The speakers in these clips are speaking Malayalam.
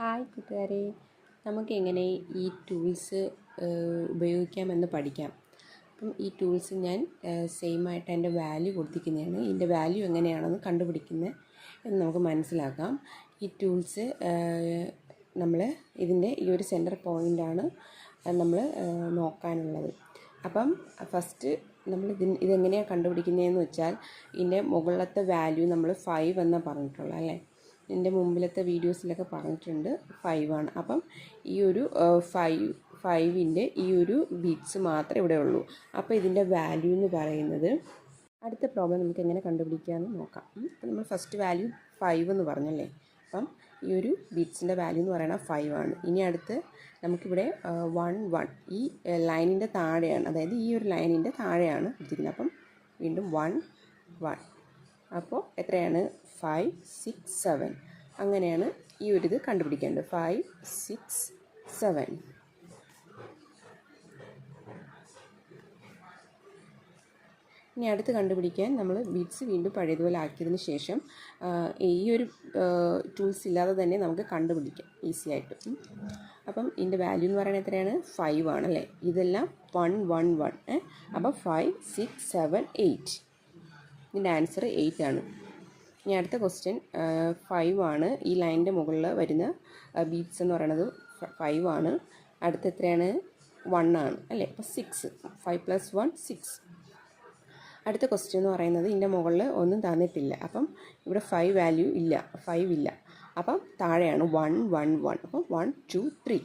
ഹായ് കൂട്ടുകാരെ, നമുക്കെങ്ങനെ ഈ ടൂൾസ് ഉപയോഗിക്കാമെന്ന് പഠിക്കാം. അപ്പം ഈ ടൂൾസ് ഞാൻ സെയിമായിട്ട് അതിൻ്റെ വാല്യൂ കൊടുത്തിരിക്കുന്നതാണ്. ഇതിൻ്റെ വാല്യൂ എങ്ങനെയാണെന്ന് കണ്ടുപിടിക്കുന്നത് എന്ന് നമുക്ക് മനസ്സിലാക്കാം. ഈ ടൂൾസ് നമ്മൾ ഇതിൻ്റെ ഈ ഒരു സെൻറ്റർ പോയിൻ്റാണ് നമ്മൾ നോക്കാനുള്ളത്. അപ്പം ഫസ്റ്റ് നമ്മൾ ഇതെങ്ങനെയാണ് കണ്ടുപിടിക്കുന്നതെന്ന് വെച്ചാൽ, ഇതിൻ്റെ മുകളിലത്തെ വാല്യൂ നമ്മൾ 5 എന്നാണ് പറഞ്ഞിട്ടുള്ളത് അല്ലേ. എൻ്റെ മുമ്പിലത്തെ വീഡിയോസിലൊക്കെ പറഞ്ഞിട്ടുണ്ട് 5 ആണ്. അപ്പം ഈ ഒരു 5ൻ്റെ ഈ ഒരു ബീറ്റ്സ് മാത്രമേ ഇവിടെ ഉള്ളൂ. അപ്പോൾ ഇതിൻ്റെ വാല്യൂ എന്ന് പറയുന്നത്, അടുത്ത പ്രോബ്ലം നമുക്ക് എങ്ങനെ കണ്ടുപിടിക്കാമെന്ന് നോക്കാം. അപ്പം നമ്മൾ ഫസ്റ്റ് വാല്യൂ 5 എന്ന് പറഞ്ഞല്ലേ. അപ്പം ഈ ഒരു ബീറ്റ്സിൻ്റെ വാല്യൂ എന്ന് പറയുന്നത് 5 ആണ്. ഇനി അടുത്ത് നമുക്കിവിടെ 1 ഈ ലൈനിൻ്റെ താഴെയാണ്, അതായത് ഈ ഒരു ലൈനിൻ്റെ താഴെയാണ് കൊടുത്തിരിക്കുന്നത്. അപ്പം വീണ്ടും 1 അപ്പോൾ എത്രയാണ്? 5, 6, 7. അങ്ങനെയാണ് ഈ ഒരു ഇത് കണ്ടുപിടിക്കേണ്ടത്. 5, 6, 7. ഇനി അടുത്ത് കണ്ടുപിടിക്കാൻ നമ്മൾ ബീറ്റ്സ് വീണ്ടും പഴയതുപോലെ ആക്കിയതിന് ശേഷം ഈ ഒരു ടൂൾസ് ഇല്ലാതെ തന്നെ നമുക്ക് കണ്ടുപിടിക്കാം ഈസി ആയിട്ട്. അപ്പം ഇതിൻ്റെ വാല്യൂ എന്ന് പറയുന്നത് എത്രയാണ്? 5 ആണല്ലേ. ഇതെല്ലാം 1, 1, 1. അപ്പോൾ 5, 6, 7, 8. ഇതിൻ്റെ ആൻസർ 8 ആണ്. ഇനി അടുത്ത ക്വസ്റ്റ്യൻ 5 ആണ്. ഈ ലൈനിൻ്റെ മുകളിൽ വരുന്ന ബീറ്റ്സ് എന്ന് പറയുന്നത് 5 ആണ്. അടുത്ത എത്രയാണ്? 1 ആണ് അല്ലേ. അപ്പോൾ 6. 5 + 1 6. അടുത്ത ക്വസ്റ്റ്യൻ എന്ന് പറയുന്നത്, ഇതിൻ്റെ മുകളിൽ ഒന്നും തന്നിട്ടില്ല. അപ്പം ഇവിടെ 5 വാല്യൂ ഇല്ല, 5 ഇല്ല. അപ്പം താഴെയാണ് 1, 1, 1. അപ്പം 1, 2, 3.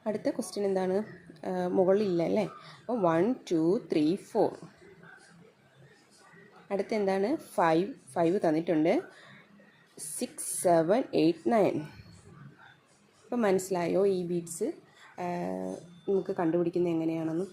അടുത്ത ക്വസ്റ്റ്യൻ എന്താണ്? മുകളിൽ ഇല്ല അല്ലേ. അപ്പം 1, 2, 3, 4. അടുത്ത എന്താണ്? 5 തന്നിട്ടുണ്ട്. 6, 7, 8, 9. അപ്പം മനസ്സിലായോ ഈ ബീറ്റ്സ് നമുക്ക് കണ്ടുപിടിക്കുന്നത് എങ്ങനെയാണെന്ന്?